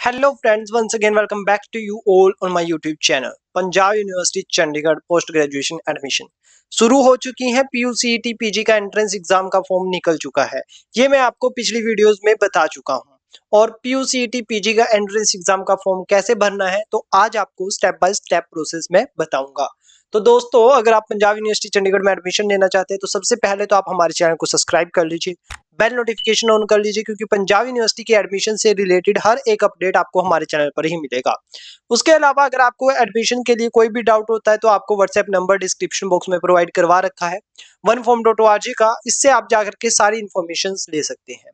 Hello friends, once again welcome back to you all on my YouTube channel. Punjab university Chandigarh post graduation admission शुरू हो चुकी है। PUCET PG का entrance exam का form निकल चुका है। ये मैं आपको पिछली वीडियोस में बता चुका हूं। और पीयूसीईटी पीजी का एंट्रेंस एग्जाम का फॉर्म कैसे भरना है तो आज आपको स्टेप बाय स्टेप प्रोसेस में बताऊंगा। तो दोस्तों, अगर आप पंजाब यूनिवर्सिटी चंडीगढ़ में एडमिशन लेना चाहते हैं तो सबसे पहले तो आप हमारे चैनल को सब्सक्राइब कर लीजिए, बेल नोटिफिकेशन ऑन कर लीजिए, क्योंकि पंजाब यूनिवर्सिटी के एडमिशन से रिलेटेड हर एक अपडेट आपको हमारे चैनल पर ही मिलेगा। उसके अलावा अगर आपको एडमिशन के लिए कोई भी डाउट होता है तो आपको व्हाट्सएप नंबर डिस्क्रिप्शन बॉक्स में प्रोवाइड करवा रखा है oneform.org का। इससे आप जाकर के सारी इंफॉर्मेशन ले सकते हैं।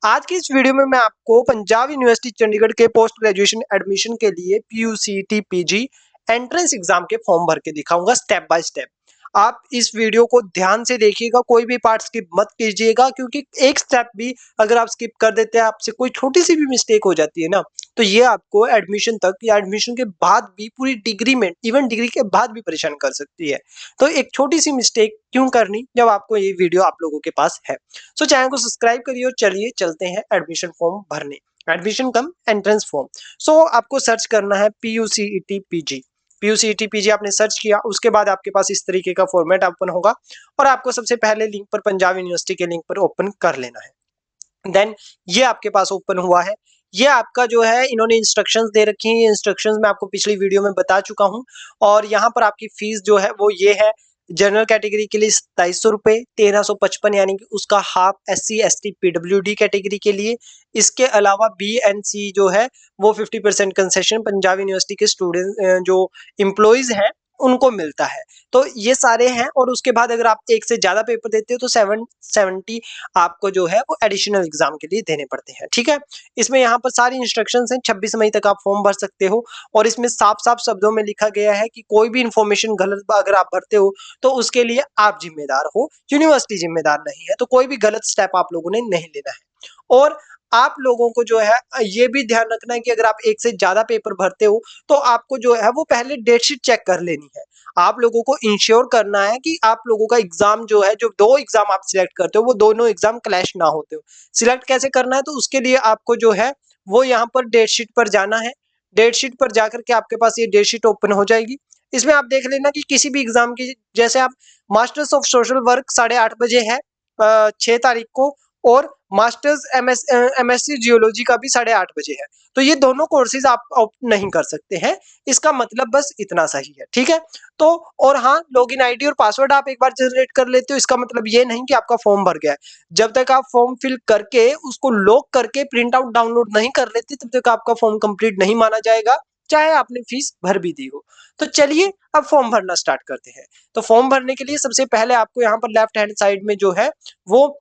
आज की इस वीडियो में मैं आपको पंजाब यूनिवर्सिटी चंडीगढ़ के पोस्ट ग्रेजुएशन एडमिशन के लिए पीयूसीटी पीजी एंट्रेंस एग्जाम के फॉर्म भर के दिखाऊंगा स्टेप बाय स्टेप। आप इस वीडियो को ध्यान से देखिएगा, कोई भी पार्ट स्किप मत कीजिएगा, क्योंकि एक स्टेप भी अगर आप स्किप कर देते हैं, आपसे कोई छोटी सी भी मिस्टेक हो जाती है ना, तो ये आपको एडमिशन तक या एडमिशन के बाद भी पूरी डिग्री में, इवन डिग्री के बाद भी परेशान कर सकती है। तो एक छोटी सी मिस्टेक क्यों करनी जब आपको ये वीडियो आप लोगों के पास है। सो चैनल को सब्सक्राइब करिए और चलिए चलते हैं एडमिशन फॉर्म भरने। Admission cum entrance form. So आपको सर्च करना है पीयूसीईटी पीजी। पीयूसीईटी पीजी आपने सर्च किया, उसके बाद आपके पास इस तरीके का फॉर्मेट ओपन होगा और आपको सबसे पहले लिंक पर पंजाब यूनिवर्सिटी के लिंक पर ओपन कर लेना है। देन ये आपके पास ओपन हुआ है। ये आपका जो है, इन्होंने इंस्ट्रक्शंस दे रखी हैं। ये इंस्ट्रक्शंस मैं आपको पिछली वीडियो में बता चुका हूं। और यहाँ पर आपकी फीस जो है वो ये है। जनरल कैटेगरी के लिए 2700 रुपए, 1355 यानी कि उसका half. SC ST PWD category के लिए। इसके अलावा बी एंड सी जो है वो 50% कंसेशन पंजाब यूनिवर्सिटी के स्टूडेंट जो इम्प्लॉइज हैं उनको मिलता है। तो ये सारे हैं। और उसके बाद अगर आप एक से ज्यादा पेपर देते हो तो 770 आपको जो है वो एडिशनल एग्जाम के लिए देने पड़ते हैं। ठीक है, इसमें यहाँ पर सारी इंस्ट्रक्शंस हैं। 26 मई तक आप फॉर्म भर सकते हो। और इसमें साफ साफ शब्दों में लिखा गया है कि कोई भी इंफॉर्मेशन गलत अगर आप भरते हो तो उसके लिए आप जिम्मेदार हो, यूनिवर्सिटी जिम्मेदार नहीं है। तो कोई भी गलत स्टेप आप लोगों ने नहीं लेना है। और आप लोगों को जो है ये भी ध्यान रखना है कि अगर आप एक से ज्यादा पेपर भरते हो तो आपको जो है वो पहले डेट शीट चेक कर लेनी है। आप लोगों को इंश्योर करना है कि आप लोगों का एग्जाम जो है, जो दो एग्जाम आप सिलेक्ट करते हो वो दोनों एग्जाम क्लैश ना होते हो। सिलेक्ट कैसे करना है तो उसके लिए आपको जो है वो यहाँ पर डेट शीट पर जाना है। डेट शीट पर जाकर के आपके पास ये डेट शीट ओपन हो जाएगी। इसमें आप देख लेना कि किसी भी एग्जाम की, जैसे आप मास्टर्स ऑफ सोशल वर्क 8:30 बजे है 6 तारीख को, और मास्टर्स MSc जियोलॉजी का भी 8:30 बजे है। तो ये दोनों कोर्सेज आप ऑप्ट नहीं कर सकते हैं। इसका मतलब बस इतना सही है। ठीक है, तो और हाँ, लॉगिन आईडी और पासवर्ड आप एक बार जनरेट कर लेते हो, इसका मतलब ये नहीं कि आपका फॉर्म भर गया है। जब तक आप फॉर्म फिल करके उसको लॉक करके प्रिंट आउट डाउनलोड नहीं कर लेते तब तक आपका फॉर्म कंप्लीट नहीं माना जाएगा, चाहे आपने फीस भर भी दी हो। तो चलिए अब फॉर्म भरना स्टार्ट करते हैं। तो फॉर्म भरने के लिए सबसे पहले आपको यहाँ पर लेफ्ट हैंड साइड में जो है वो,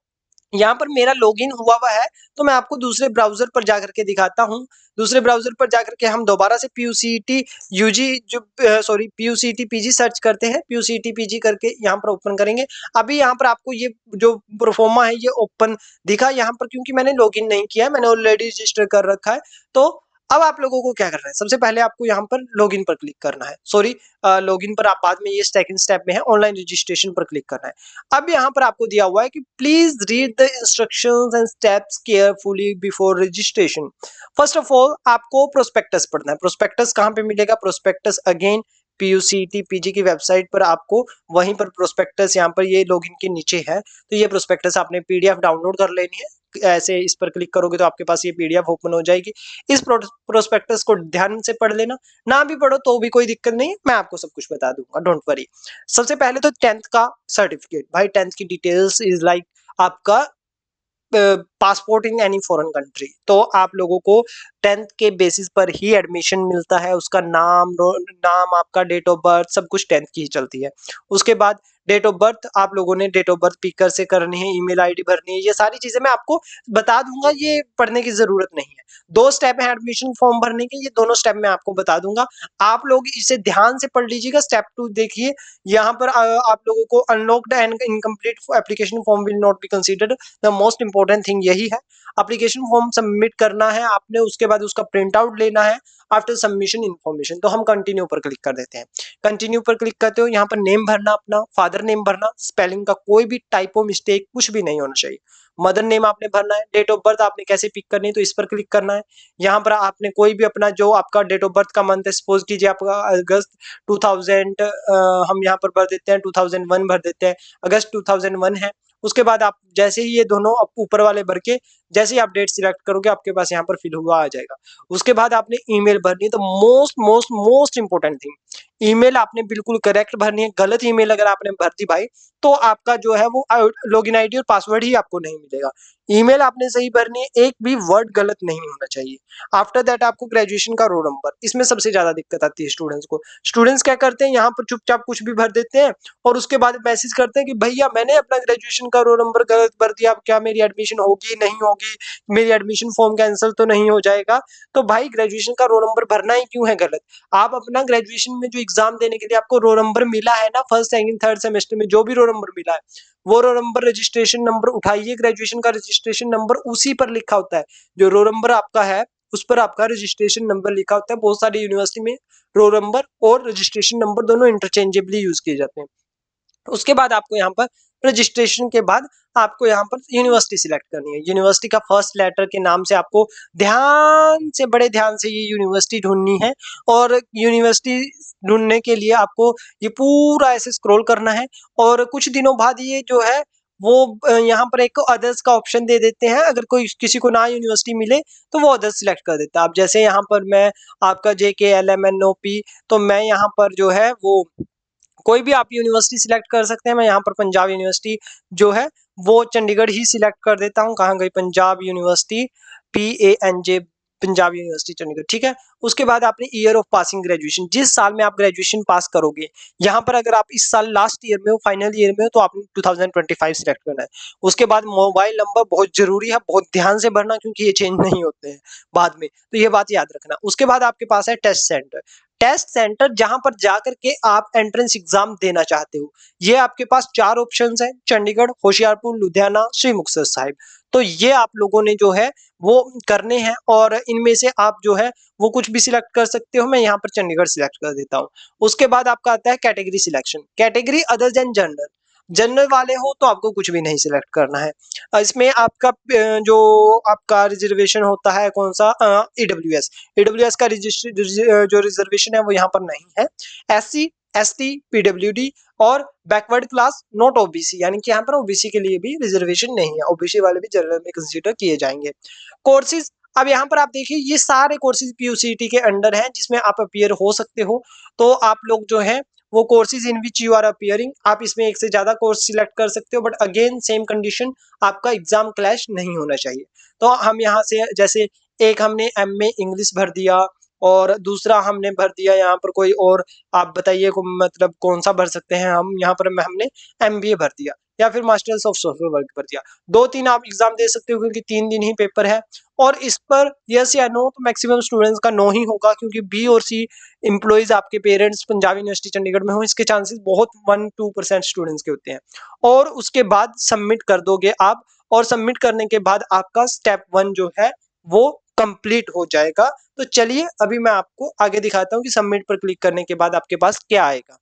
यहाँ पर मेरा लॉगिन हुआ है तो मैं आपको दूसरे ब्राउजर पर जाकर के दिखाता हूँ। दूसरे ब्राउजर पर जाकर के हम दोबारा से पीयूसीटी यूजी जो पीयूसीटी पीजी सर्च करते हैं। पीयूसीटी पीजी करके यहाँ पर ओपन करेंगे। अभी यहाँ पर आपको ये जो प्रोफोर्मा है ये ओपन दिखा यहाँ पर, क्योंकि मैंने लॉगिन नहीं किया है, मैंने ऑलरेडी रजिस्टर कर रखा है। तो अब आप लोगों को क्या करना है, सबसे पहले आपको यहाँ पर लॉगिन पर क्लिक करना है। सॉरी, लॉगिन पर आप बाद में, ये सेकंड स्टेप में है, ऑनलाइन रजिस्ट्रेशन पर क्लिक करना है। अब यहाँ पर आपको दिया हुआ है कि please read the instructions and steps carefully before registration. First of all आपको प्रोस्पेक्टस पढ़ना है। प्रोस्पेक्टस कहाँ पे मिलेगा? प्रोस्पेक्टस अगेन पीयूसीटी पीजी की वेबसाइट पर आपको वहीं पर प्रोस्पेक्टस, यहाँ पर ये लॉगिन के नीचे है। तो ये प्रोस्पेक्टस आपने PDF डाउनलोड कर लेनी है। ऐसे इस पर क्लिक करोगे तो आपके पास ये PDF ओपन हो जाएगी। इस प्रोस्पेक्टस को ध्यान से पढ़ लेना, ना भी पढ़ो तो भी कोई दिक्कत नहीं है, मैं आपको सब कुछ बता दूंगा, डोंट वरी। सबसे पहले तो 10th का सर्टिफिकेट। भाई 10th की डिटेल्स इज लाइक आपका passport in any foreign country. तो आप लोगों को 10th के बेसिस पर ही एडमिशन मिलता है। उसका नाम, आपका डेट ऑफ बर्थ, सब कुछ 10th की ही चलती है। उसके बाद डेट ऑफ बर्थ आप लोगों ने डेट ऑफ बर्थ पिकर से करनी है, ईमेल आईडी भरनी है, ये सारी चीजें मैं आपको बता दूंगा, ये पढ़ने की जरूरत नहीं है। 2 स्टेप है एडमिशन फॉर्म भरने के, ये दोनों स्टेप मैं आपको बता दूंगा। आप लोग इसे ध्यान से पढ़ लीजिएगा। स्टेप 2 देखिए, यहाँ पर आप लोगों को unlocked and incomplete application form will not be considered. The most important thing यही है। एप्लीकेशन फॉर्म सबमिट करना है आपने, उसके बाद उसका प्रिंट आउट लेना है। After submission information. तो हम कंटिन्यू पर क्लिक कर देते हैं। कंटिन्यू पर क्लिक करते हो, यहाँ पर नेम भरना, अपना फादर नेम भरना, स्पेलिंग का कोई भी टाइपो मिस्टेक कुछ भी नहीं होना चाहिए। मदर नेम आपने भरना है, डेट ऑफ बर्थ आपने कैसे पिक करनी है तो इस पर क्लिक करना है। यहाँ पर आपने कोई भी अपना जो आपका डेट ऑफ बर्थ का मंथ है, सपोज कीजिए आपका अगस्त 2000, हम यहाँ पर भर देते हैं 2001 भर देते हैं, अगस्त 2001 है। उसके बाद आप जैसे ही ये दोनों ऊपर वाले भर के जैसे ही आप डेट सिलेक्ट करोगे आपके पास यहाँ पर फिल हुआ आ जाएगा। उसके बाद आपने ईमेल भरनी है। तो most most most important thing, email आपने बिल्कुल करेक्ट भरनी है। गलत ईमेल अगर आपने भर दी भाई तो आपका जो है वो लॉगिन आईडी और पासवर्ड ही आपको नहीं मिलेगा। ईमेल आपने सही भरनी है, एक भी वर्ड गलत नहीं होना चाहिए। आफ्टर दैट आपको ग्रेजुएशन का रोल नंबर, इसमें सबसे ज्यादा दिक्कत आती है स्टूडेंट्स को। स्टूडेंट्स क्या करते हैं, यहाँ पर चुपचाप कुछ भी भर देते हैं और उसके बाद मैसेज करते हैं कि भैया मैंने अपना ग्रेजुएशन का रोल नंबर गलत भर दिया, अब क्या मेरी एडमिशन होगी नहीं होगी, मेरी एडमिशन फॉर्म कैंसिल तो नहीं हो जाएगा। तो भाई ग्रेजुएशन का रोल नंबर भरना ही क्यों है गलत? आप अपना ग्रेजुएशन में जो एग्जाम देने के लिए आपको रोल नंबर मिला है ना, फर्स्ट सेकंड थर्ड सेमेस्टर में जो भी रोल नंबर मिला है, वो रोल नंबर रजिस्ट्रेशन नंबर उठाइए, ग्रेजुएशन का रजिस्ट्रेशन नंबर उसी पर लिखा होता है। जो रोल नंबर आपका है उस पर आपका रजिस्ट्रेशन नंबर लिखा होता है। बहुत सारी यूनिवर्सिटी में रोल नंबर और रजिस्ट्रेशन नंबर दोनों इंटरचेंजेबली यूज किए जाते हैं। उसके बाद आपको यहाँ पर रजिस्ट्रेशन के बाद आपको यहाँ पर यूनिवर्सिटी सिलेक्ट करनी है। यूनिवर्सिटी का फर्स्ट लेटर के नाम से आपको ध्यान से, बड़े ध्यान से ये यूनिवर्सिटी ढूंढनी है। और यूनिवर्सिटी ढूंढने के लिए आपको ये पूरा ऐसे स्क्रॉल करना है और कुछ दिनों बाद ये जो है वो यहाँ पर एक अदर्स का ऑप्शन दे देते हैं। अगर कोई किसी को ना यूनिवर्सिटी मिले तो वो अदर्स सिलेक्ट कर देता है। अब जैसे यहाँ पर मैं आपका JKLMNOP, तो मैं यहाँ पर जो है वो कोई भी आप यूनिवर्सिटी सिलेक्ट कर सकते हैं। मैं यहाँ पर पंजाब यूनिवर्सिटी जो है वो चंडीगढ़ ही सिलेक्ट कर देता हूँ। कहाँ गई? Punjab university, PANJ, Punjab university Chandigarh, ठीक है। उसके बाद आपने ईयर ऑफ पासिंग ग्रेजुएशन, जिस साल में आप ग्रेजुएशन पास करोगे, यहाँ पर अगर आप इस साल लास्ट ईयर में हो, फाइनल ईयर में हो, तो आपने 2025 सिलेक्ट करना है। उसके बाद मोबाइल नंबर बहुत जरूरी है, बहुत ध्यान से भरना क्योंकि ये चेंज नहीं होते हैं बाद में, तो ये बात याद रखना। उसके बाद आपके पास है टेस्ट सेंटर। टेस्ट सेंटर जहां पर जाकर के आप एंट्रेंस एग्जाम देना चाहते हो। ये आपके पास 4 ऑप्शंस हैं, चंडीगढ़, होशियारपुर, लुधियाना, श्री मुक्तसर साहिब। तो ये आप लोगों ने जो है वो करने हैं और इनमें से आप जो है वो कुछ भी सिलेक्ट कर सकते हो। मैं यहाँ पर चंडीगढ़ सिलेक्ट कर देता हूँ। उसके बाद आपका आता है category selection. Category other than general, general वाले हो तो आपको कुछ भी नहीं सिलेक्ट करना है। इसमें आपका जो आपका रिजर्वेशन होता है कौन सा, EWS, EWS का जो रिजर्वेशन है वो यहाँ पर नहीं है। SC, ST, PWD और बैकवर्ड क्लास, नॉट OBC, यानी कि यहाँ पर OBC के लिए भी रिजर्वेशन नहीं है। OBC वाले भी जनरल में कंसीडर किए जाएंगे। कोर्सेज, अब यहाँ पर आप देखिए ये सारे कोर्सेज PUCT के अंडर हैं जिसमें आप अपियर हो सकते हो। तो आप लोग जो है वो courses in which you are appearing, आप इसमें एक से ज्यादा कोर्स सिलेक्ट कर सकते हो, बट अगेन सेम कंडीशन, आपका एग्जाम क्लैश नहीं होना चाहिए। तो हम यहाँ से जैसे एक हमने MA इंग्लिश भर दिया और दूसरा हमने भर दिया यहाँ पर कोई और, आप बताइए को मतलब कौन सा भर सकते हैं हम। यहाँ पर हमने MBA भर दिया या फिर मास्टर्स ऑफ सोशल वर्क भर दिया। 2-3 आप एग्जाम दे सकते हो क्योंकि 3 दिन ही पेपर है। और इस पर यस या नो, तो मैक्सिमम स्टूडेंट्स का नो ही होगा क्योंकि B और C एम्प्लॉइज आपके पेरेंट्स पंजाब यूनिवर्सिटी चंडीगढ़ में हो, इसके चांसेस बहुत 1-2% स्टूडेंट्स के होते हैं। और उसके बाद सबमिट कर दोगे आप, और सबमिट करने के बाद आपका स्टेप 1 जो है वो कंप्लीट हो जाएगा। तो चलिए अभी मैं आपको आगे दिखाता हूँ कि सबमिट पर क्लिक करने के बाद आपके पास क्या आएगा।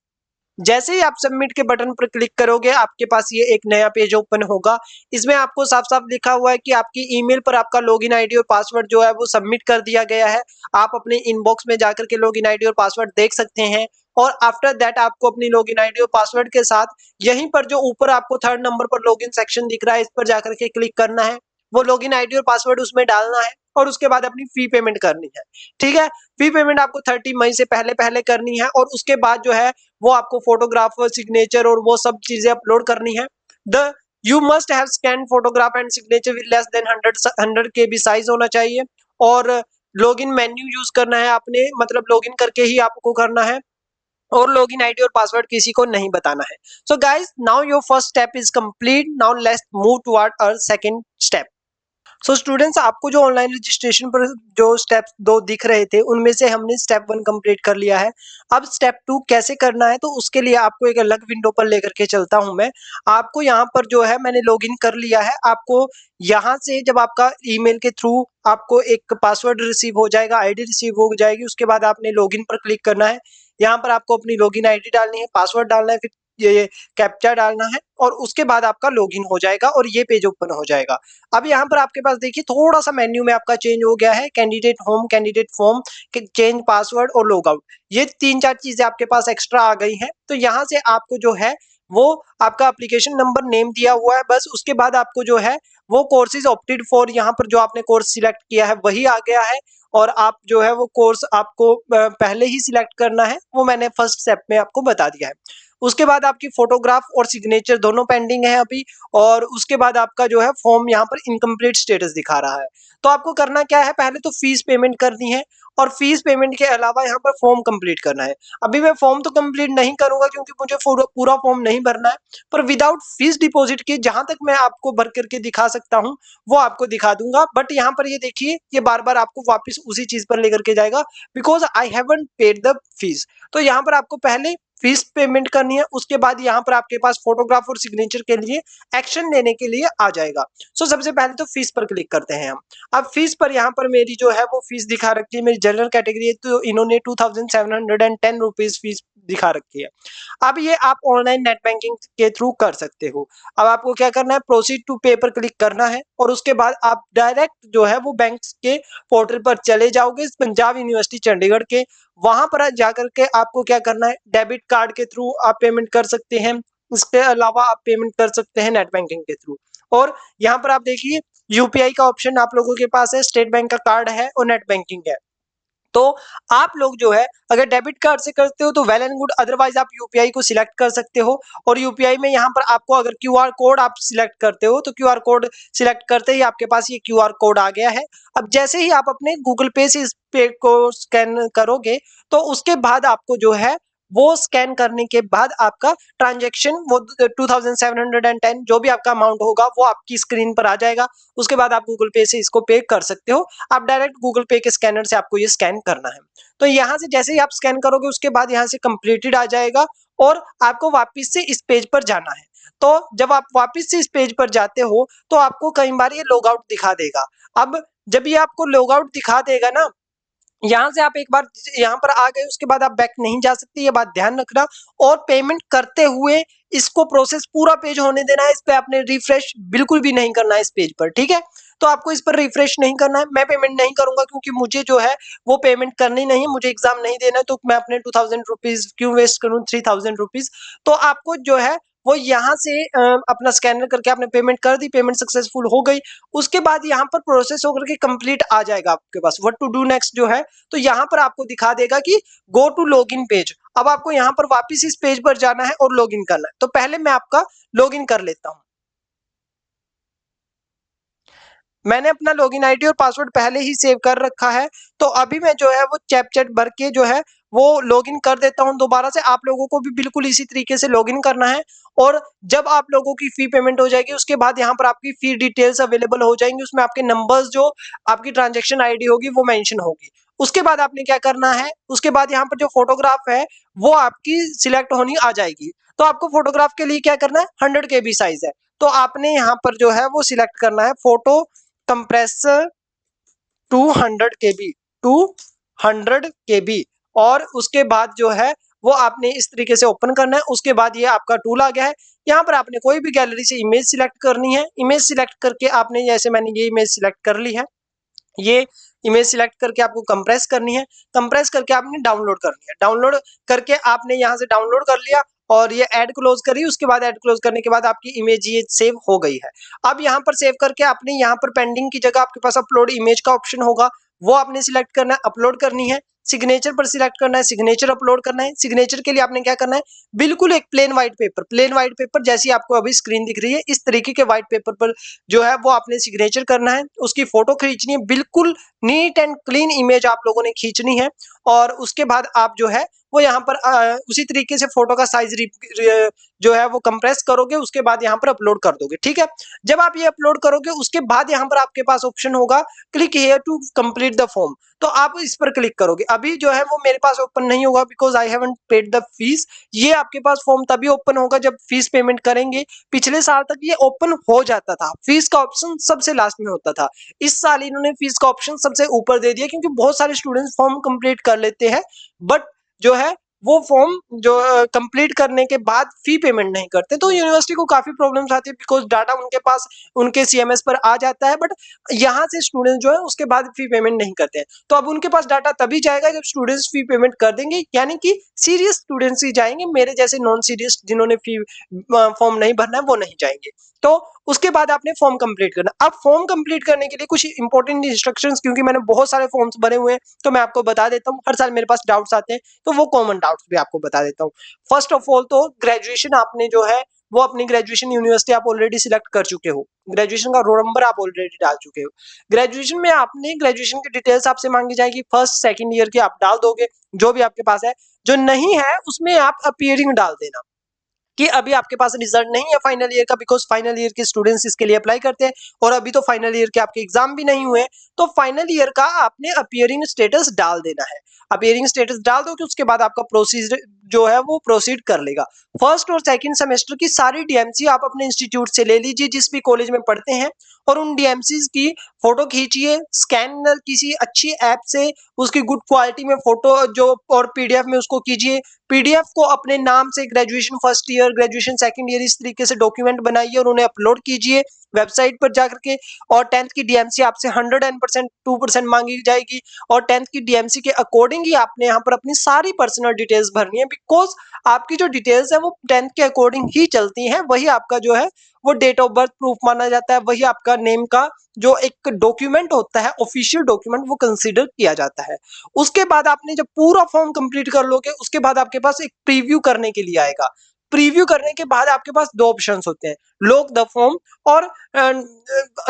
जैसे ही आप सबमिट के बटन पर क्लिक करोगे आपके पास ये एक नया पेज ओपन होगा। इसमें आपको साफ साफ लिखा हुआ है कि आपकी ईमेल पर आपका लॉगिन आईडी और पासवर्ड जो है वो सबमिट कर दिया गया है। आप अपने इनबॉक्स में जाकर के लॉगिन आईडी और पासवर्ड देख सकते हैं। और आफ्टर दैट आपको अपनी लॉगिन आईडी और पासवर्ड के साथ यहीं पर जो ऊपर आपको 3rd नंबर पर लॉगिन सेक्शन दिख रहा है, इस पर जाकर के क्लिक करना है। वो लॉगिन आईडी और पासवर्ड उसमें डालना है और उसके बाद अपनी फी पेमेंट करनी है। ठीक है, फी पेमेंट आपको 30 मई से पहले पहले करनी है और उसके बाद जो है वो आपको फोटोग्राफ, सिग्नेचर और वो सब चीजें अपलोड करनी है। The you must have scan photograph and signature with less than 100 KB size होना चाहिए। और लॉगिन मेन्यू यूज करना है आपने, मतलब लॉगिन करके ही आपको करना है। और लॉगिन आईडी और पासवर्ड किसी को नहीं बताना है। So guys, now your first step is complete. Now let's move toward our second step. So students, आपको जो ऑनलाइन रजिस्ट्रेशन पर जो स्टेप 2 दिख रहे थे, उनमें से हमने स्टेप 1 कंप्लीट कर लिया है। अब स्टेप 2 कैसे करना है, तो उसके लिए आपको एक अलग विंडो पर लेकर के चलता हूं मैं। आपको यहाँ पर जो है मैंने लॉगिन कर लिया है। आपको यहाँ से जब आपका ईमेल के थ्रू आपको एक पासवर्ड रिसीव हो जाएगा, आईडी रिसीव हो जाएगी, उसके बाद आपने लॉगिन पर क्लिक करना है। यहाँ पर आपको अपनी लॉगिन आईडी डालनी है, पासवर्ड डालना है, फिर ये कैप्चा डालना है और उसके बाद आपका लॉगिन हो जाएगा और ये पेज ओपन हो जाएगा। अब यहाँ पर आपके पास देखिए थोड़ा सा मेन्यू में आपका चेंज हो गया है, candidate home, candidate form, change password और लॉग आउट। ये 3-4 चीजें आपके पास एक्स्ट्रा आ गई हैं। तो यहाँ से आपको जो है वो आपका एप्लीकेशन नंबर, नेम दिया हुआ है, बस उसके बाद आपको जो है वो कोर्सेज ऑप्टेड फॉर, यहाँ पर जो आपने कोर्स सिलेक्ट किया है वही आ गया है और आप जो है वो कोर्स आपको पहले ही सिलेक्ट करना है, वो मैंने फर्स्ट स्टेप में आपको बता दिया है। उसके बाद आपकी फोटोग्राफ और सिग्नेचर दोनों पेंडिंग है अभी, और उसके बाद आपका जो है फॉर्म यहाँ पर इनकम्प्लीट स्टेटस दिखा रहा है। तो आपको करना क्या है, पहले तो फीस पेमेंट करनी है और फीस पेमेंट के अलावा यहाँ पर फॉर्म कंप्लीट करना है। अभी मैं फॉर्म तो कंप्लीट नहीं करूंगा क्योंकि मुझे पूरा फॉर्म नहीं भरना है, पर विदाउट फीस डिपॉजिट के जहां तक मैं आपको भर करके दिखा सकता हूं वो आपको दिखा दूंगा। बट यहाँ पर ये देखिए, ये बार बार आपको वापस उसी चीज पर लेकर के जाएगा, because I haven't paid the fees. तो यहाँ पर आपको पहले फीस पेमेंट करनी है, उसके बाद यहाँ पर आपके पास फोटोग्राफ और सिग्नेचर के लिए एक्शन लेने के लिए आ जाएगा। सो सबसे पहले तो फीस पर क्लिक करते हैं हम। अब फीस पर यहाँ पर मेरी जो है वो फीस दिखा रखी है, मेरी जनरल कैटेगरी है तो इन्होंने 2710 रुपीज फीस दिखा रखी है। अब ये आप ऑनलाइन नेट बैंकिंग के थ्रू कर सकते हो। अब आपको क्या करना है, प्रोसीड टू पे पर क्लिक करना है और उसके बाद आप डायरेक्ट जो है वो बैंक के पोर्टल पर चले जाओगे, पंजाब यूनिवर्सिटी चंडीगढ़ के। वहां पर जाकर के आपको क्या करना है, डेबिट कार्ड के थ्रू आप पेमेंट कर सकते हैं, इसके अलावा आप पेमेंट कर सकते हैं नेट बैंकिंग के थ्रू। और यहाँ पर आप देखिए यूपीआई का ऑप्शन आप लोगों के पास है, स्टेट बैंक का कार्ड है और नेट बैंकिंग है। तो आप लोग जो है अगर डेबिट कार्ड से करते हो तो वेल एंड गुड, अदरवाइज आप यूपीआई को सिलेक्ट कर सकते हो। और यूपीआई में यहाँ पर आपको अगर क्यूआर कोड आप सिलेक्ट करते हो तो क्यूआर कोड सिलेक्ट करते ही आपके पास ये क्यूआर कोड आ गया है। अब जैसे ही आप अपने गूगल पे से इस पे को स्कैन करोगे तो उसके बाद आपको जो है वो स्कैन करने के बाद आपका ट्रांजैक्शन वो 2710 जो भी आपका अमाउंट होगा वो आपकी स्क्रीन पर आ जाएगा। उसके बाद आप गूगल पे से इसको पे कर सकते हो। आप डायरेक्ट गूगल पे के स्कैनर से आपको ये स्कैन करना है। तो यहाँ से जैसे ही आप स्कैन करोगे उसके बाद यहाँ से कंप्लीटेड आ जाएगा और आपको वापस से इस पेज पर जाना है। तो जब आप वापस से इस पेज पर जाते हो तो आपको कई बार ये लॉग आउट दिखा देगा। अब जब ये आपको लॉग आउट दिखा देगा ना, यहाँ से आप एक बार यहाँ पर आ गए उसके बाद आप बैक नहीं जा सकते, ये बात ध्यान रखना। और पेमेंट करते हुए इसको प्रोसेस पूरा पेज होने देना है, इस पे आपने रिफ्रेश बिल्कुल भी नहीं करना है इस पेज पर, ठीक है। तो आपको इस पर रिफ्रेश नहीं करना है। मैं पेमेंट नहीं करूंगा क्योंकि मुझे जो है वो पेमेंट करनी नहीं है, मुझे एग्जाम नहीं देना है, तो मैं अपने 2000 रुपीज क्यों वेस्ट करूं, 3000 रुपीज। तो आपको जो है वो यहाँ से अपना स्कैनर करके आपने पेमेंट कर दी, पेमेंट सक्सेसफुल हो गई। उसके बाद यहाँ पर प्रोसेस होकर के कंप्लीट आ जाएगा आपके पास व्हाट टू डू नेक्स्ट जो है। तो यहाँ पर आपको दिखा देगा कि गो टू लॉगिन पेज। अब आपको यहाँ पर वापस इस पेज पर जाना है और लॉगिन करना है। तो पहले मैं आपका लॉगिन कर लेता हूँ। मैंने अपना लॉगिन आईडी और पासवर्ड पहले ही सेव कर रखा है। तो अभी मैं जो है वो चैट भर के जो है वो लॉगिन कर देता हूं दोबारा से। आप लोगों को भी बिल्कुल इसी तरीके से लॉगिन करना है। और जब आप लोगों की फी पेमेंट हो जाएगी उसके बाद यहाँ पर आपकी फी डिटेल्स अवेलेबल हो जाएंगी, उसमें आपके नंबर्स जो आपकी ट्रांजेक्शन आईडी होगी वो मेंशन होगी। उसके बाद आपने क्या करना है, उसके बाद यहाँ पर जो फोटोग्राफ है वो आपकी सिलेक्ट होनी आ जाएगी। तो आपको फोटोग्राफ के लिए क्या करना है, 100 KB साइज है तो आपने यहाँ पर जो है वो सिलेक्ट करना है फोटो कंप्रेसर 200 KB, 200 KB। और उसके बाद जो है वो आपने इस तरीके से ओपन करना है। उसके बाद ये आपका टूल आ गया है। यहाँ पर आपने कोई भी गैलरी से इमेज सिलेक्ट करनी है। इमेज सिलेक्ट करके आपने, जैसे मैंने ये इमेज सिलेक्ट कर ली है, ये इमेज सिलेक्ट करके आपको कंप्रेस करनी है। कंप्रेस करके आपने डाउनलोड करनी है। डाउनलोड करके आपने यहाँ से डाउनलोड कर लिया और ये ऐड क्लोज करी। उसके बाद ऐड क्लोज करने के बाद आपकी इमेज ये सेव हो गई है। अब यहाँ पर सेव करके आपने यहाँ पर पेंडिंग की जगह आपके पास अपलोड इमेज का ऑप्शन होगा, वो आपने सिलेक्ट करना है, अपलोड करनी है। सिग्नेचर पर सिलेक्ट करना है, सिग्नेचर अपलोड करना है। सिग्नेचर के लिए आपने क्या करना है, बिल्कुल एक प्लेन व्हाइट पेपर जैसी आपको अभी स्क्रीन दिख रही है, इस तरीके के व्हाइट पेपर पर जो है वो आपने सिग्नेचर करना है। उसकी फोटो खींचनी है, बिल्कुल नीट एंड क्लीन इमेज आप लोगों ने खींचनी है। और उसके बाद आप जो है वो यहाँ पर उसी तरीके से फोटो का साइज जो है वो कंप्रेस करोगे, उसके बाद यहाँ पर अपलोड कर दोगे। ठीक है, जब आप ये अपलोड करोगे उसके बाद यहाँ पर आपके पास ऑप्शन होगा click here to complete the form, तो आप इस पर क्लिक करोगे। अभी जो है वो मेरे पास ओपन नहीं होगा because I haven't paid the fees. ये आपके पास फॉर्म तभी ओपन होगा जब फीस पेमेंट करेंगे। पिछले साल तक ये ओपन हो जाता था, फीस का ऑप्शन सबसे लास्ट में होता था। इस साल इन्होंने फीस का ऑप्शन सबसे ऊपर दे दिया क्योंकि बहुत सारे स्टूडेंट्स फॉर्म कंप्लीट कर लेते हैं बट जो है वो फॉर्म जो कंप्लीट करने के बाद फी पेमेंट नहीं करते, तो यूनिवर्सिटी को काफी प्रॉब्लम्स आती है बिकॉज डाटा उनके पास उनके सीएमएस पर आ जाता है बट यहाँ से स्टूडेंट जो है उसके बाद फी पेमेंट नहीं करते हैं। तो अब उनके पास डाटा तभी जाएगा जब स्टूडेंट्स फी पेमेंट कर देंगे, यानी कि सीरियस स्टूडेंट्स ही जाएंगे, मेरे जैसे नॉन सीरियस जिन्होंने फी फॉर्म नहीं भरना है वो नहीं जाएंगे। तो उसके बाद आपने फॉर्म कंप्लीट करना। अब फॉर्म कंप्लीट करने के लिए कुछ इंपॉर्टेंट इंस्ट्रक्शंस, क्योंकि मैंने बहुत सारे फॉर्म्स भरे हुए हैं तो मैं आपको बता देता हूँ, हर साल मेरे पास डाउट्स आते हैं तो वो कॉमन डाउट्स भी आपको बता देता हूँ। फर्स्ट ऑफ ऑल तो ग्रेजुएशन आपने जो है वो अपनी ग्रेजुएशन यूनिवर्सिटी आप ऑलरेडी सिलेक्ट कर चुके हो, ग्रेजुएशन का रोल नंबर आप ऑलरेडी डाल चुके हो। ग्रेजुएशन में आपने ग्रेजुएशन की डिटेल्स आपसे मांगी जाएगी, फर्स्ट सेकंड ईयर की आप डाल दोगे जो भी आपके पास है, जो नहीं है उसमें आप अपीयरिंग डाल देना कि अभी आपके पास रिजल्ट नहीं है फाइनल ईयर का, बिकॉज फाइनल ईयर के स्टूडेंट्स इसके लिए अप्लाई करते हैं और अभी तो फाइनल ईयर के आपके एग्जाम भी नहीं हुए, तो फाइनल ईयर का आपने अपीयरिंग स्टेटस डाल देना है। अपीयरिंग स्टेटस डाल दो कि उसके बाद आपका प्रोसीजर जो है वो प्रोसीड कर लेगा। फर्स्ट और सेकंड सेमेस्टर की सारी डीएमसी आप अपने इंस्टीट्यूट से ले लीजिए जिस भी कॉलेज में पढ़ते हैं, और उन डीएमसी की फोटो खींचिए, स्कैन किसी अच्छी ऐप से उसकी गुड क्वालिटी में फोटो जो और पीडीएफ में उसको कीजिए। पीडीएफ को अपने नाम से graduation first year, graduation second year, इस तरीके से डॉक्यूमेंट बनाइए और उन्हें अपलोड कीजिए वेबसाइट पर जाकर के। और 10th की डीएमसी आपसे 100% 2% मांगी जाएगी और 10th की डीएमसी के अकॉर्डिंग ही आपने यहाँ पर अपनी सारी पर्सनल डिटेल्स भरनी है, बिकॉज आपकी जो डिटेल्स है वो 10th के अकॉर्डिंग ही चलती हैं, वही आपका जो है वो डेट ऑफ बर्थ प्रूफ माना जाता है, वही आपका नेम का जो एक डॉक्यूमेंट होता है ऑफिशियल डॉक्यूमेंट वो कंसीडर किया जाता है। उसके बाद आपने जब पूरा फॉर्म कंप्लीट कर लोगे उसके बाद आपके पास एक प्रीव्यू करने के लिए आएगा। प्रीव्यू करने के बाद आपके पास दो ऑप्शंस होते हैं, लॉक द फॉर्म और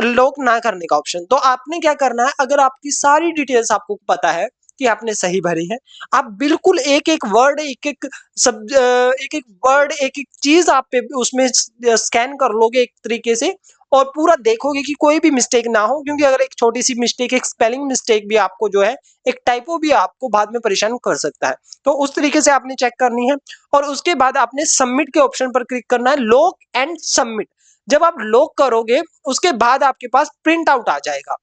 लॉक ना करने का ऑप्शन। तो आपने क्या करना है, अगर आपकी सारी डिटेल्स आपको पता है कि आपने सही भरी है, आप बिल्कुल एक एक वर्ड एक एक वर्ड एक एक चीज आप पे उसमें स्कैन कर लोगे एक तरीके से और पूरा देखोगे कि कोई भी मिस्टेक ना हो, क्योंकि अगर एक छोटी सी मिस्टेक, एक स्पेलिंग मिस्टेक भी आपको जो है, एक टाइपो भी आपको बाद में परेशान कर सकता है। तो उस तरीके से आपने चेक करनी है और उसके बाद आपने सबमिट के ऑप्शन पर क्लिक करना है, लॉक एंड सबमिट। जब आप लॉक करोगे उसके बाद आपके पास प्रिंट आउट आ जाएगा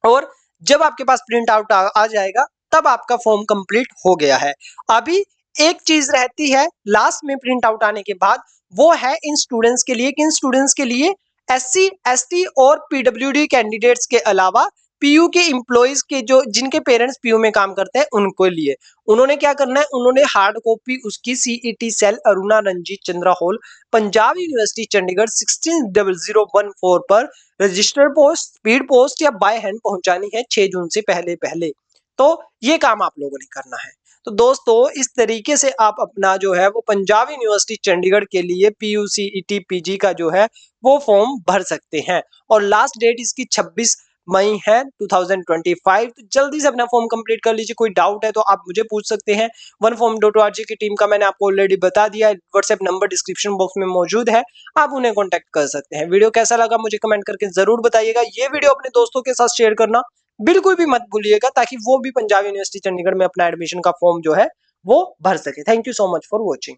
और जब आपके पास प्रिंट आउट आ जाएगा तब आपका फॉर्म कंप्लीट हो गया है। अभी एक चीज रहती है लास्ट में प्रिंट आउट आने के बाद, वो है इन स्टूडेंट्स के लिए, किन स्टूडेंट्स के लिए, एससी एसटी और पीडब्ल्यूडी कैंडिडेट्स के अलावा पीयू के एम्प्लॉइज के जो जिनके पेरेंट्स पीयू में काम करते हैं उनको लिए। उन्होंने क्या करना है, उन्होंने हार्ड कॉपी उसकी CET cell Aruna Ranjit Chandra hall Punjab university Chandigarh 160014 पर रजिस्टर पोस्ट, स्पीड पोस्ट या बाय हैंड पहुंचानी है 6 जून से पहले पहले। तो ये काम आप लोगों ने करना है। तो दोस्तों इस तरीके से आप अपना जो है वो पंजाब यूनिवर्सिटी चंडीगढ़ के लिए पीयूसीईटी पीजी का जो है वो फॉर्म भर सकते हैं और लास्ट डेट इसकी 26 मई है 2025। तो जल्दी से अपना फॉर्म कंप्लीट कर लीजिए। कोई डाउट है तो आप मुझे पूछ सकते हैं। oneform.org की टीम का मैंने आपको ऑलरेडी बता दिया है, व्हाट्सएप नंबर डिस्क्रिप्शन बॉक्स में मौजूद है, आप उन्हें कॉन्टेक्ट कर सकते हैं। वीडियो कैसा लगा मुझे कमेंट करके जरूर बताइएगा। ये वीडियो अपने दोस्तों के साथ शेयर करना बिल्कुल भी मत भूलिएगा ताकि वो भी पंजाब यूनिवर्सिटी चंडीगढ़ में अपना एडमिशन का फॉर्म जो है वो भर सके। Thank you so much for watching.